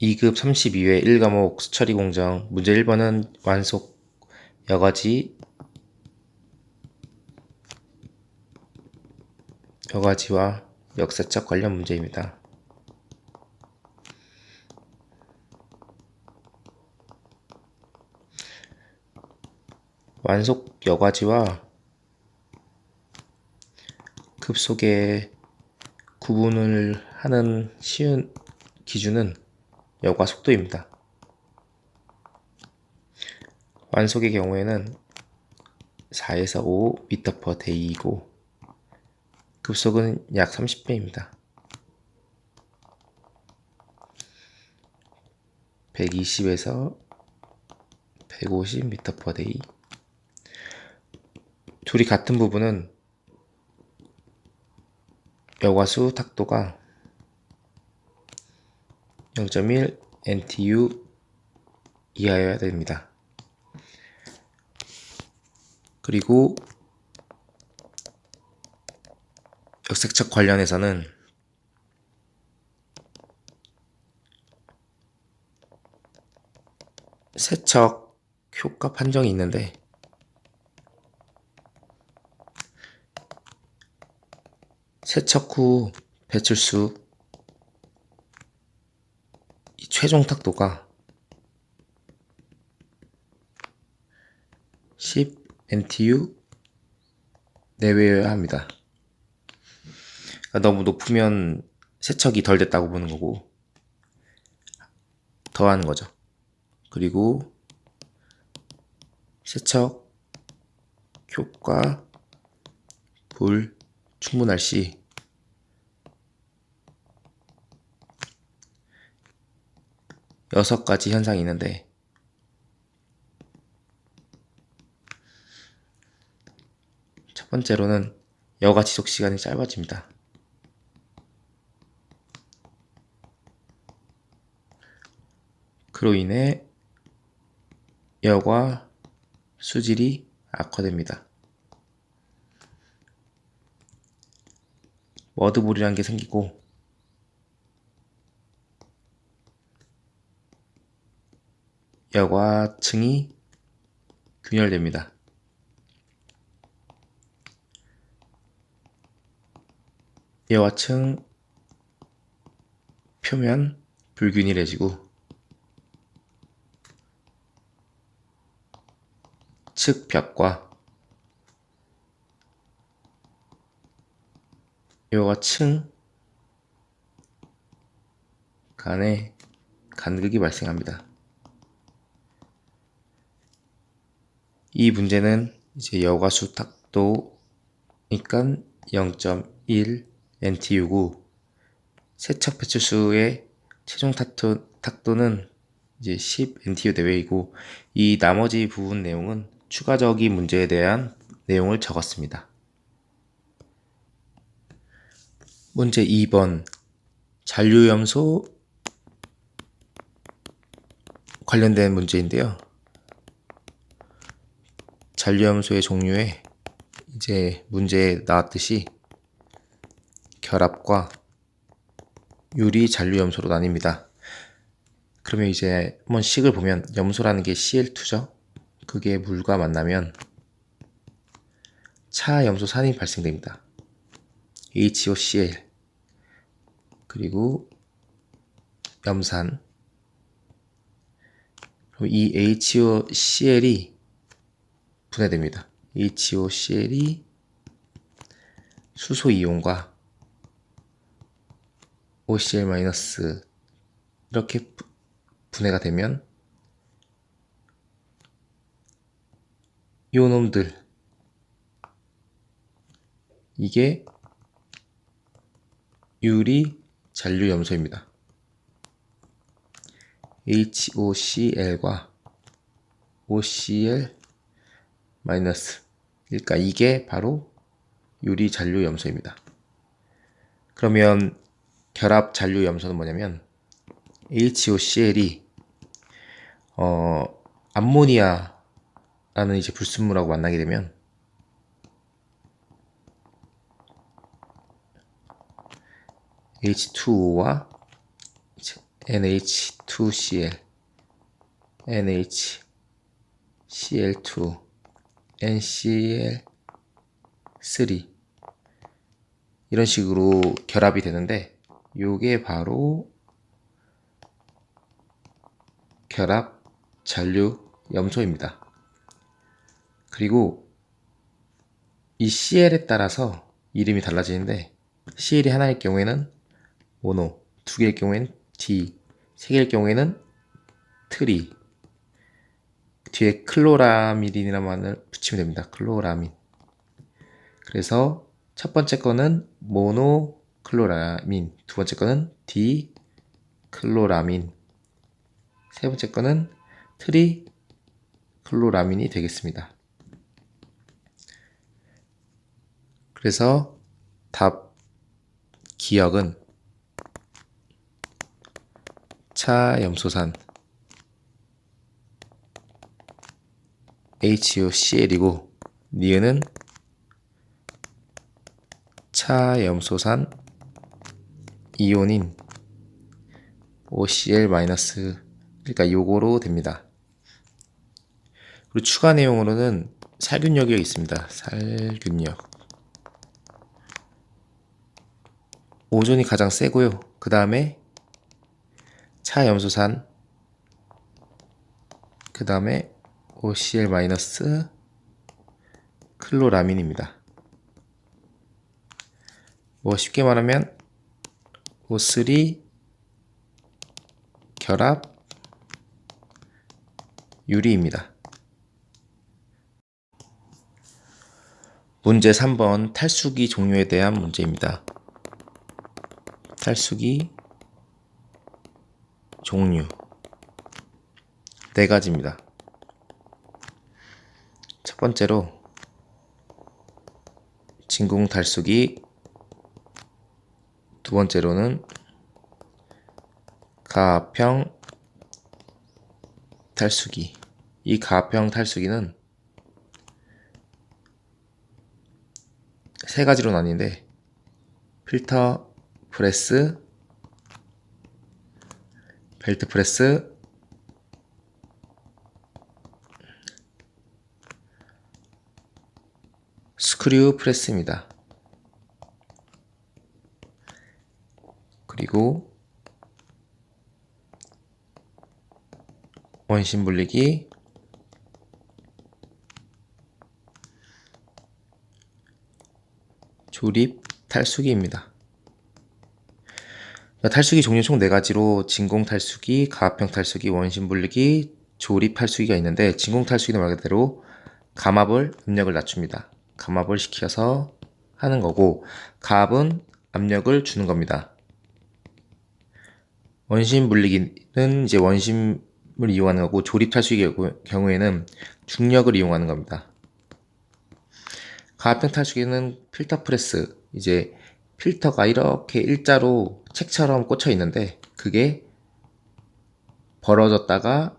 2급 32회 1과목 수처리 공정 문제 1번은 완속 여과지와 역사적 관련 문제입니다. 완속 여과지와 급속의 구분을 하는 쉬운 기준은 여과 속도입니다. 완속의 경우에는 4에서 5m/d이고 급속은 약 30배입니다. 120에서 150m/d. 둘이 같은 부분은 여과수 탁도가 0.1 NTU 이하여야 됩니다. 그리고 역색적 관련해서는 세척 효과 판정이 있는데 세척 후 배출수 최종 탁도가 10 NTU 내외여야 합니다. 너무 높으면 세척이 덜 됐다고 보는 거고 더하는 거죠. 그리고 세척 효과 불 충분할 시 6가지 현상이 있는데 첫 번째로는 여과 지속 시간이 짧아집니다. 그로 인해 여과 수질이 악화됩니다. 머드볼이라는 게 생기고 여과층이 균열됩니다. 여과층 표면 불균일해지고 측벽과 여과층 간에 간극이 발생합니다. 이 문제는 이제 여과수 탁도니까 0.1 NTU고 세척 배출수의 최종 탁도는 이제 10 NTU 내외이고 이 나머지 부분 내용은 추가적인 문제에 대한 내용을 적었습니다. 문제 2번 잔류염소 관련된 문제인데요. 잔류염소의 종류에 이제 문제에 나왔듯이 결합과 유리 잔류염소로 나뉩니다. 그러면 이제 한번 식을 보면 염소라는 게 Cl2죠. 그게 물과 만나면 차염소산이 발생됩니다. HOCl 그리고 염산. 그럼 이 HOCl이 분해됩니다. HOCl이 수소이온과 OCl- 이렇게 분해가 되면 이놈들 이게 유리 잔류염소입니다. HOCl과 OCl- 그러니까 이게 바로 유리 잔류염소입니다. 그러면 결합 잔류염소는 뭐냐면 HOCl이 암모니아라는 이제 불순물하고 만나게 되면 H2O와 NH2Cl, NHCl2, NCl3 이런 식으로 결합이 되는데 요게 바로 결합 잔류 염소입니다. 그리고 이 CL에 따라서 이름이 달라지는데 CL이 하나일 경우에는 모노, 두 개일 경우에는 D, 세 개일 경우에는 트리, 뒤에 클로라미린이라는 말을 붙이면 됩니다. 클로라민. 그래서 첫 번째 거는 모노클로라민, 두 번째 거는 디클로라민, 세 번째 거는 트리클로라민이 되겠습니다. 그래서 답 기억은 차염소산 HOCl이고 니은은 차염소산 이온인 OCl- 그러니까 요거로 됩니다. 그리고 추가 내용으로는 살균력이 있습니다. 살균력. 오존이 가장 세고요. 그 다음에 차염소산, 그 다음에 OCl- 클로라민입니다. 뭐 쉽게 말하면 O3 결합 유리입니다. 문제 3번 탈수기 종류에 대한 문제입니다. 탈수기 종류 4가지입니다. 첫 번째로 진공 탈수기, 두 번째로는 가압형 탈수기. 이 가압형 탈수기는 3가지로 나뉘는데 필터 프레스, 벨트 프레스, 스크류 프레스입니다. 그리고 원심 분리기, 조립 탈수기입니다. 탈수기 종류 총 4가지로 진공 탈수기, 가압형 탈수기, 원심 분리기, 조립 탈수기가 있는데 진공 탈수기는 말 그대로 감압을 압력을 낮춥니다. 감압을 시켜서 하는 거고 가압은 압력을 주는 겁니다. 원심 분리기는 이제 원심을 이용하는 거고 조립 탈수기의 경우에는 중력을 이용하는 겁니다. 가압형 탈수기는 필터 프레스, 이제 필터가 이렇게 일자로 책처럼 꽂혀 있는데 그게 벌어졌다가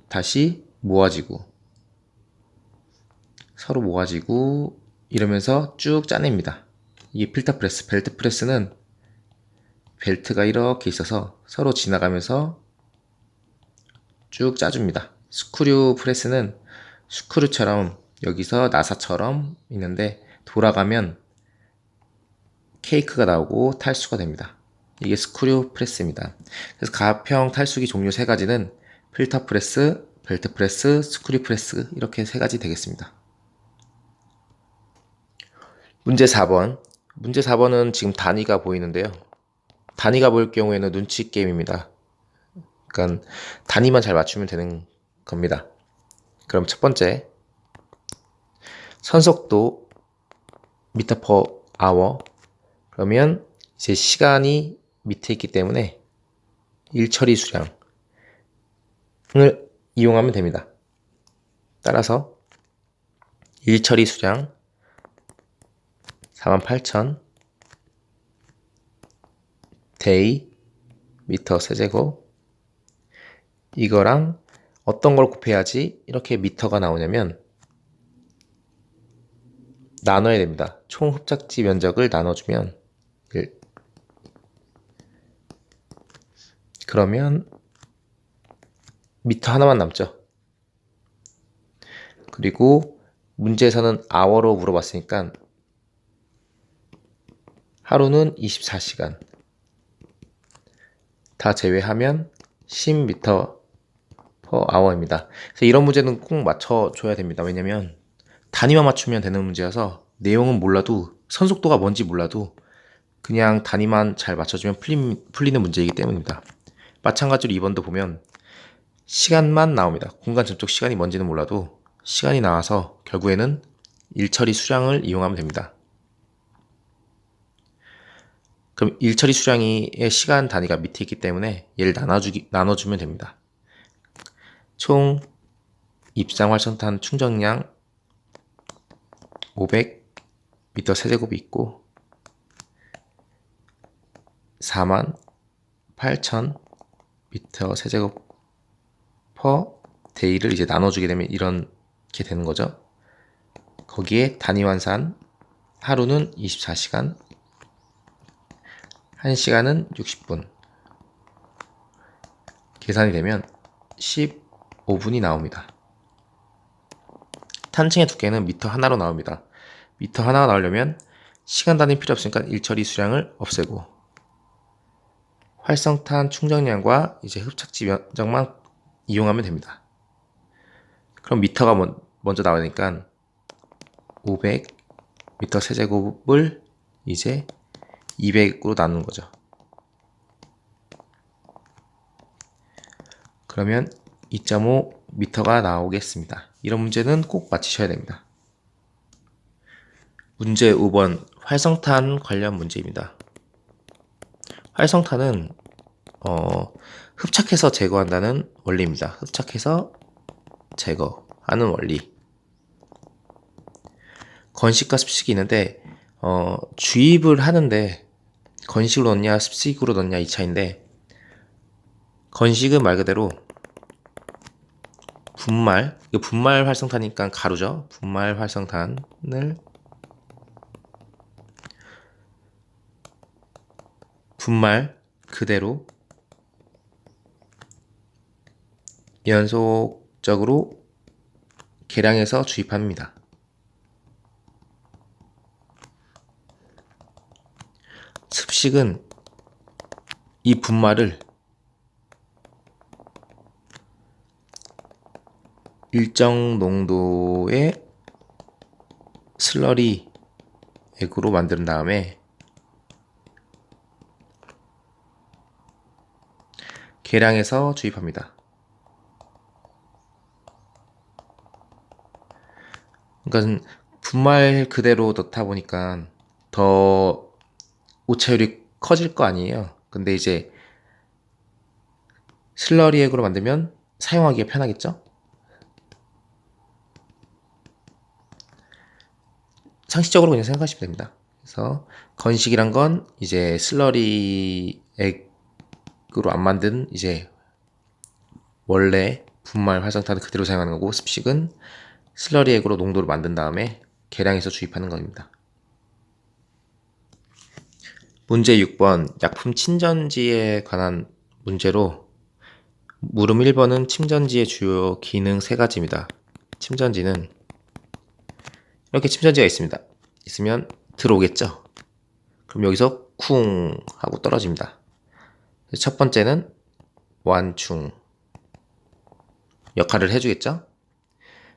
다시 모아지고 서로 모아지고 이러면서 쭉 짜냅니다. 이게 필터 프레스. 벨트 프레스는 벨트가 이렇게 있어서 서로 지나가면서 쭉 짜줍니다. 스크류 프레스는 스크류처럼 여기서 나사처럼 있는데 돌아가면 케이크가 나오고 탈수가 됩니다. 이게 스크류 프레스입니다. 그래서 가압형 탈수기 종류 3가지는 필터 프레스, 벨트 프레스, 스크류 프레스 이렇게 3가지 되겠습니다. 문제 4번. 문제 4번은 지금 단위가 보이는데요. 단위가 보일 경우에는 눈치 게임입니다. 그러니까 단위만 잘 맞추면 되는 겁니다. 그럼 첫 번째 선속도 미터 퍼 아워. 그러면 이제 시간이 밑에 있기 때문에 일처리 수량을 이용하면 됩니다. 따라서 일처리 수량 48,000 데이 미터 세제곱 이거랑 어떤 걸 곱해야지 이렇게 미터가 나오냐면 나눠야 됩니다. 총 흡착지 면적을 나눠주면 그러면 미터 하나만 남죠. 그리고 문제에서는 hour로 물어봤으니까 하루는 24시간. 다 제외하면 10m per hour입니다. 그래서 이런 문제는 꼭 맞춰줘야 됩니다. 왜냐면 단위만 맞추면 되는 문제여서 내용은 몰라도 선속도가 뭔지 몰라도 그냥 단위만 잘 맞춰주면 풀리는 문제이기 때문입니다. 마찬가지로 2번도 보면 시간만 나옵니다. 공간 접촉 시간이 뭔지는 몰라도 시간이 나와서 결국에는 일처리 수량을 이용하면 됩니다. 그럼 일처리 수량의 시간 단위가 밑에 있기 때문에 얘를 나눠주면 됩니다. 총 입상 활성탄 충전량 500m 세제곱이 있고 48,000m 세제곱 퍼 데이를 이제 나눠주게 되면 이렇게 되는 거죠. 거기에 단위 환산 하루는 24시간, 1시간은 60분. 계산이 되면 15분이 나옵니다. 탄층의 두께는 미터 하나로 나옵니다. 미터 하나가 나오려면 시간 단위 필요 없으니까 일처리 수량을 없애고 활성탄 충전량과 이제 흡착지 면적만 이용하면 됩니다. 그럼 미터가 먼저 나오니까 500m 세제곱을 이제 200으로 나누는 거죠. 그러면 2.5m가 나오겠습니다. 이런 문제는 꼭 맞히셔야 됩니다. 문제 5번 활성탄 관련 문제입니다. 활성탄은 흡착해서 제거한다는 원리입니다. 흡착해서 제거하는 원리. 건식과 습식이 있는데 주입을 하는데 건식으로 넣냐 습식으로 넣냐 이 차인데 건식은 말 그대로 분말 활성탄이니까 가루죠. 분말 활성탄을 분말 그대로 연속적으로 계량해서 주입합니다. 습식은 이 분말을 일정 농도의 슬러리 액으로 만든 다음에 계량해서 주입합니다. 그러니까 분말 그대로 넣다 보니까 더 오차율이 커질 거 아니에요. 근데 이제 슬러리 액으로 만들면 사용하기가 편하겠죠? 상식적으로 그냥 생각하시면 됩니다. 그래서 건식이란 건 이제 슬러리 액으로 안 만든 이제 원래 분말 활성탄을 그대로 사용하는 거고 습식은 슬러리 액으로 농도를 만든 다음에 계량해서 주입하는 겁니다. 문제 6번 약품 침전지에 관한 문제로 물음 1번은 침전지의 주요 기능 3가지입니다. 침전지는 이렇게 침전지가 있으면 들어오겠죠. 그럼 여기서 쿵 하고 떨어집니다. 첫 번째는 완충 역할을 해주겠죠.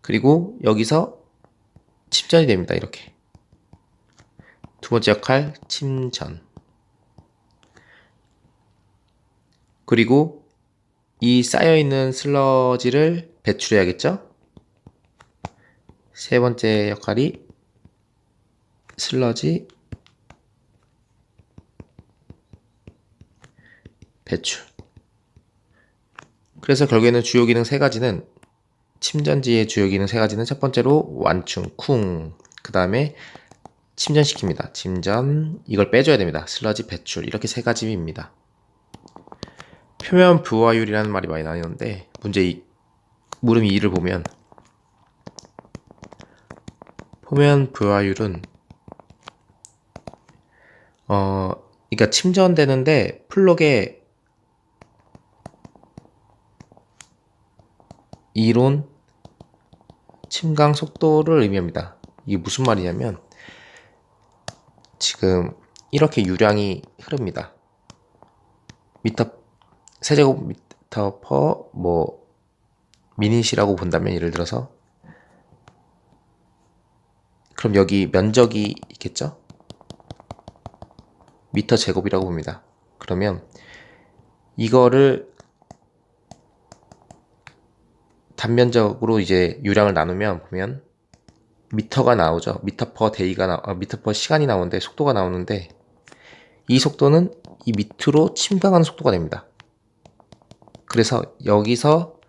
그리고 여기서 침전이 됩니다. 이렇게 두 번째 역할 침전. 그리고 이 쌓여있는 슬러지를 배출해야겠죠. 세 번째 역할이 슬러지 배출. 그래서 결국에는 주요 기능 3가지는 침전지의 주요 기능 3가지는 첫 번째로 완충, 쿵, 그 다음에 침전시킵니다. 침전, 이걸 빼줘야 됩니다. 슬러지 배출, 이렇게 3가지입니다. 표면 부하율이라는 말이 많이 나오는데 문제 물음 2를 보면 표면 부하율은 그러니까 침전되는데 플럭에 이론 침강 속도를 의미합니다. 이게 무슨 말이냐면 지금 이렇게 유량이 흐릅니다. 미터 세제곱미터 퍼 미닛이라고 본다면 예를 들어서 그럼 여기 면적이 있겠죠? 미터 제곱이라고 봅니다. 그러면 이거를 단면적으로 이제 유량을 나누면 보면 미터가 나오죠. 미터 퍼 시간이 나오는데 속도가 나오는데 이 속도는 이 밑으로 침강하는 속도가 됩니다. 그래서 여기서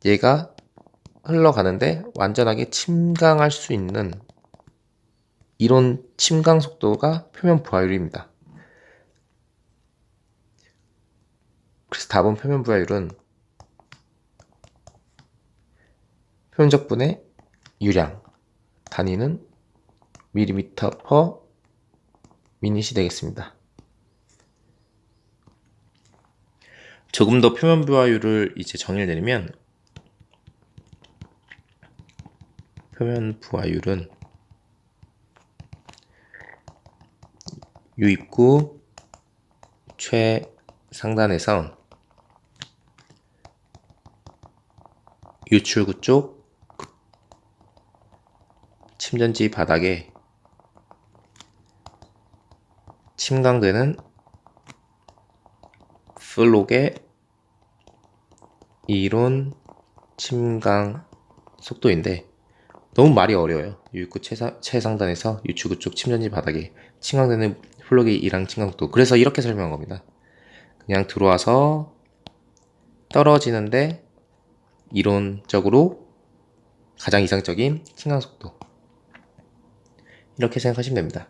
얘가 흘러가는데 완전하게 침강할 수 있는 이론 침강 속도가 표면 부하율입니다. 그래서 답은 표면 부하율은 표면적 분의 유량, 단위는 밀리미터 퍼 미닛이 되겠습니다. 조금 더 표면 부하율을 이제 정의를 내리면 표면 부하율은 유입구 최상단에서 유출구 쪽 침전지 바닥에 침강되는 플록의 이론 침강 속도인데 너무 말이 어려워요. 유입구 최상단에서 유출구 쪽 침전지 바닥에 침강되는 플록의 이랑 침강 속도. 그래서 이렇게 설명한 겁니다. 그냥 들어와서 떨어지는데 이론적으로 가장 이상적인 침강 속도. 이렇게 생각하시면 됩니다.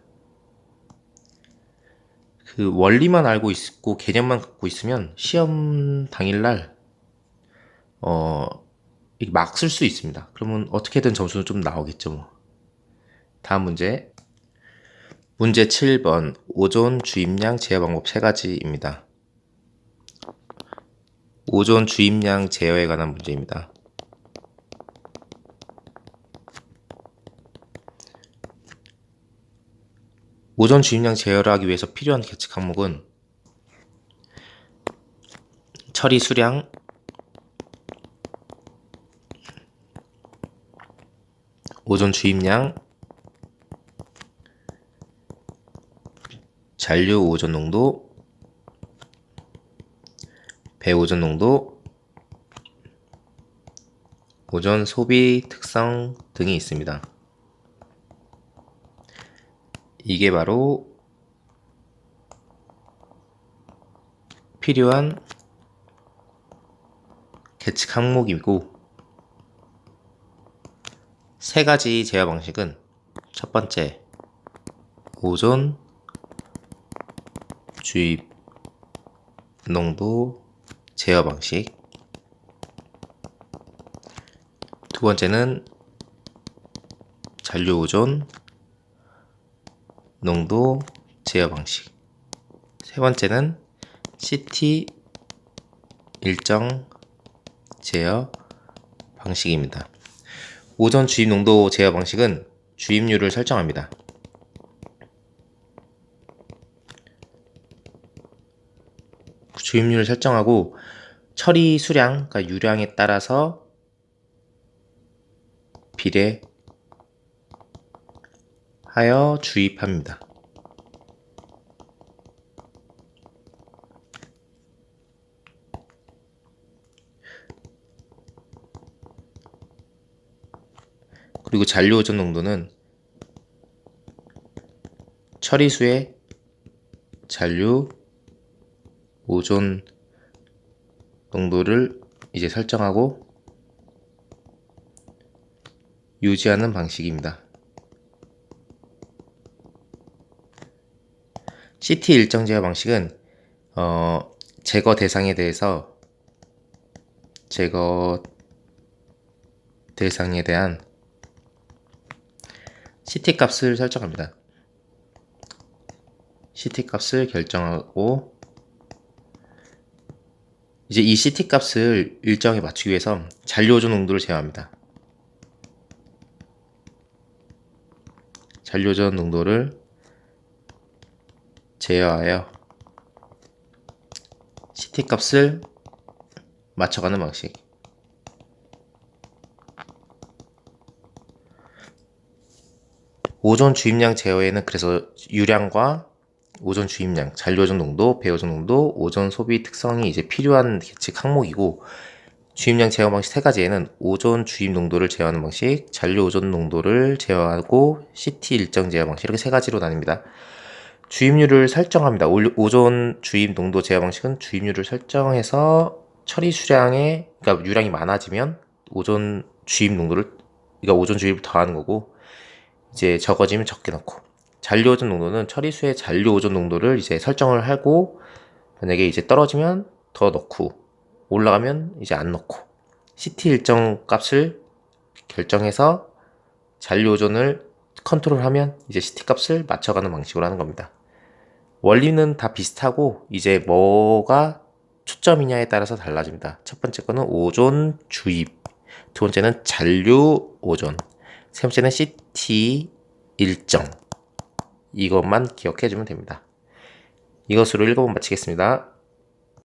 그 원리만 알고 있고 개념만 갖고 있으면 시험 당일날 막 쓸 수 있습니다. 그러면 어떻게든 점수는 좀 나오겠죠 뭐. 다음 문제. 문제 7번 오존 주입량 제어 방법 3가지입니다. 오존 주입량 제어에 관한 문제입니다. 오존 주입량 제어를 하기 위해서 필요한 계측 항목은 처리 수량, 오존 주입량, 잔류 오존 농도, 배오존 농도, 오존 소비 특성 등이 있습니다. 이게 바로 필요한 계측 항목이고 3가지 제어 방식은 첫 번째 오존 주입 농도 제어 방식, 두 번째는 잔류 오존 농도 제어 방식, 세 번째는 CT 일정 제어 방식입니다. 오존 주입 농도 제어 방식은 주입률을 설정합니다. 주입률을 설정하고 처리 수량, 그러니까 유량에 따라서 비례하여 주입합니다. 그리고 잔류 오존 농도는 처리수의 잔류 오존 농도를 이제 설정하고 유지하는 방식입니다. CT 일정 제어 방식은 제거 대상에 대한 CT 값을 설정합니다. CT 값을 결정하고 이제 이 CT 값을 일정에 맞추기 위해서 잔류 오존 농도를 제어합니다. 잔류 오존 농도를 제어하여 CT 값을 맞춰가는 방식. 오존 주입량 제어에는 그래서 유량과 오존 주입량, 잔류 오존 농도, 배오존 농도, 오존 소비 특성이 이제 필요한 계측 항목이고, 주입량 제어 방식 세 가지에는 오존 주입 농도를 제어하는 방식, 잔류 오존 농도를 제어하고 CT 일정 제어 방식, 이렇게 세 가지로 나뉩니다. 주입률을 설정합니다. 오존 주입 농도 제어 방식은 주입률을 설정해서 처리 수량에, 그러니까 유량이 많아지면 오존 주입 농도를, 그러니까 오존 주입을 더하는 거고, 이제 적어지면 적게 넣고, 잔류 오존 농도는 처리수의 잔류 오존 농도를 이제 설정을 하고, 만약에 이제 떨어지면 더 넣고, 올라가면 이제 안 넣고, CT 일정 값을 결정해서 잔류 오존을 컨트롤하면 이제 CT 값을 맞춰가는 방식으로 하는 겁니다. 원리는 다 비슷하고 이제 뭐가 초점이냐에 따라서 달라집니다. 첫 번째 거는 오존 주입, 두 번째는 잔류 오존, 세 번째는 CT 일정. 이것만 기억해 주면 됩니다. 이것으로 1과목 마치겠습니다.